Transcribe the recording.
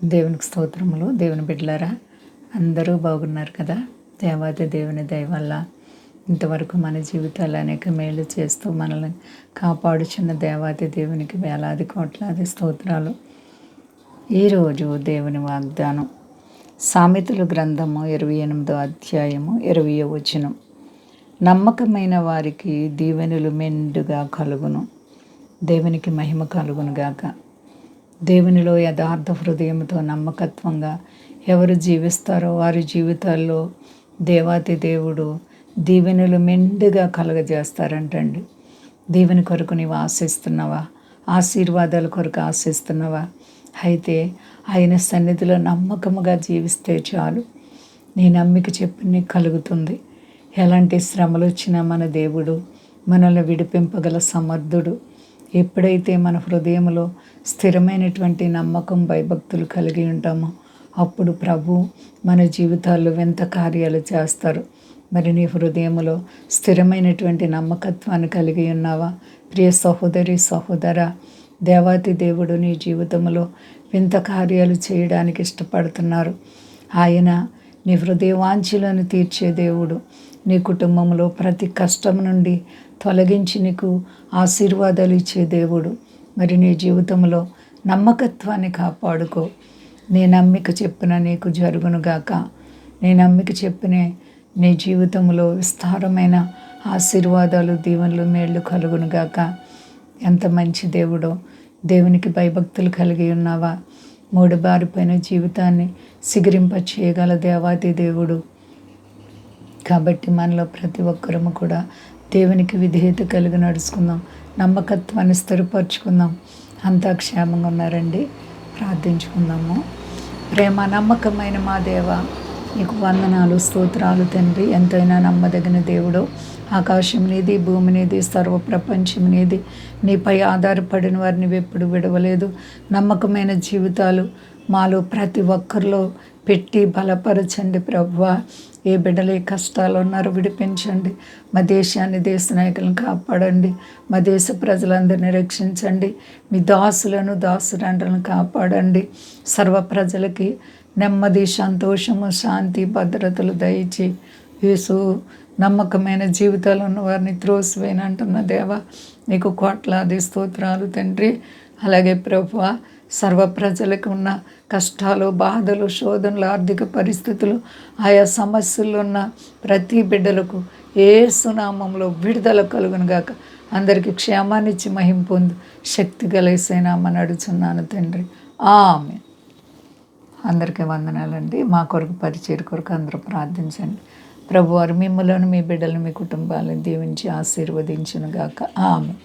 దేవునికి స్తోత్రములు. దేవుని బిడ్డలారా, అందరూ బాగున్నారు కదా. దేవాది దేవుని దయ వల్ల ఇంతవరకు మన జీవితాలు అనేక మేలు చేస్తూ మనల్ని కాపాడుచున్న దేవాది దేవునికి వేలాది కోట్లాది స్తోత్రాలు. ఈరోజు దేవుని వాగ్దానం సామెతల గ్రంథము 28వ అధ్యాయము 20వ వచనం. నమ్మకమైన వారికి దీవెనలు మెండుగా కలుగును. దేవునికి మహిమ కలుగును గాక. దేవునిలో యథార్థ హృదయంతో నమ్మకత్వంగా ఎవరు జీవిస్తారో వారి జీవితాల్లో దేవాతి దేవుడు దీవెనలు మెండుగా కలుగజేస్తారంటండి. దీవెని కొరకు నీవు ఆశిస్తున్నావా? ఆశీర్వాదాల కొరకు ఆశిస్తున్నావా? అయితే ఆయన సన్నిధిలో నమ్మకముగా జీవిస్తే చాలు. నీ నమ్మిక చెప్పి కలుగుతుంది. ఎలాంటి శ్రమలు వచ్చినా మన దేవుడు మనల్ని విడిపింపగల సమర్థుడు. ఎప్పుడైతే మన హృదయంలో స్థిరమైనటువంటి నమ్మకం భయభక్తులు కలిగి ఉంటామో అప్పుడు ప్రభు మన జీవితాల్లో వింత కార్యాలు చేస్తారు. మరి నీ హృదయంలో స్థిరమైనటువంటి నమ్మకత్వాన్ని కలిగి ఉన్నావా? ప్రియ సహోదరి సహోదర, దేవాతి దేవుడు నీ జీవితంలో వింత కార్యాలు చేయడానికి ఇష్టపడుతున్నారు. ఆయన నీ హృదయ వాంఛలను తీర్చే దేవుడు. నీ కుటుంబంలో ప్రతి కష్టం నుండి తొలగించి నీకు ఆశీర్వాదాలు ఇచ్చే దేవుడు. మరి నీ జీవితంలో నమ్మకత్వాన్ని కాపాడుకో. నీ నమ్మిక చెప్పిన నీకు జరుగునుగాక. నీ నమ్మిక చెప్పిన నీ జీవితంలో విస్తారమైన ఆశీర్వాదాలు దీవెనలు మేళ్ళు కలుగునుగాక. ఎంత మంచి దేవుడో. దేవునికి భయభక్తులు కలిగి ఉన్నావా? మూడు బారిపోయిన జీవితాన్ని సిగిరింప చేయగల దేవాది దేవుడు. కాబట్టి మనలో ప్రతి ఒక్కరము కూడా దేవునికి విధేయత కలిగి నడుచుకుందాం. నమ్మకత్వాన్ని స్థిరపరచుకుందాం. అంతా క్షేమంగా ఉన్నారండి. ప్రార్థించుకుందాము. ప్రేమ నమ్మకమైన మా దేవ, నీకు వందనాలు స్తోత్రాలు తండ్రి. ఎంతైనా నమ్మదగిన దేవుడు. ఆకాశం నీది, భూమి నీది, సర్వ ప్రపంచం నీది. నీపై ఆధారపడిన వారిని ఎప్పుడు విడవలేదు. నమ్మకమైన జీవితాలు మాలో ప్రతి ఒక్కరిలో పెట్టి బలపరచండి ప్రభువా. ఏ బిడ్డలు ఏ కష్టాలు ఉన్నారో విడిపించండి. మా దేశాన్ని, దేశ నాయకులను కాపాడండి. మా దేశ ప్రజలందరినీ రక్షించండి. మీ దాసులను దాసురంటలను కాపాడండి. సర్వ ప్రజలకి నెమ్మది, సంతోషము, శాంతి, భద్రతలు దయచి యేసు నమ్మకమైన జీవితాలు ఉన్న వారిని త్రోసివేయను అంటున్న దేవా, నీకు కోట్లాది స్తోత్రాలు తండ్రి. అలాగే ప్రభువా, సర్వ ప్రజలకు ఉన్న కష్టాలు, బాధలు, శోధనలు, ఆర్థిక పరిస్థితులు, ఆయా సమస్యలు ఉన్న ప్రతి బిడ్డలకు యేసు నామములో విడుదల కలుగును గాక. అందరికీ క్షేమాన్నిచ్చి మహిమ పొందు శక్తి గల యేసయ్య నామమున అడుగుచున్నాను తండ్రి. ఆమేన్. అందరికీ వందనాలండి. మా కొరకు పరిచర్య కొరకు అందరూ ప్రార్థించండి. ప్రభువారు మిమ్మలను, మీ బిడ్డలను, మీ కుటుంబాలను దీవించి ఆశీర్వదించును గాక. ఆమేన్.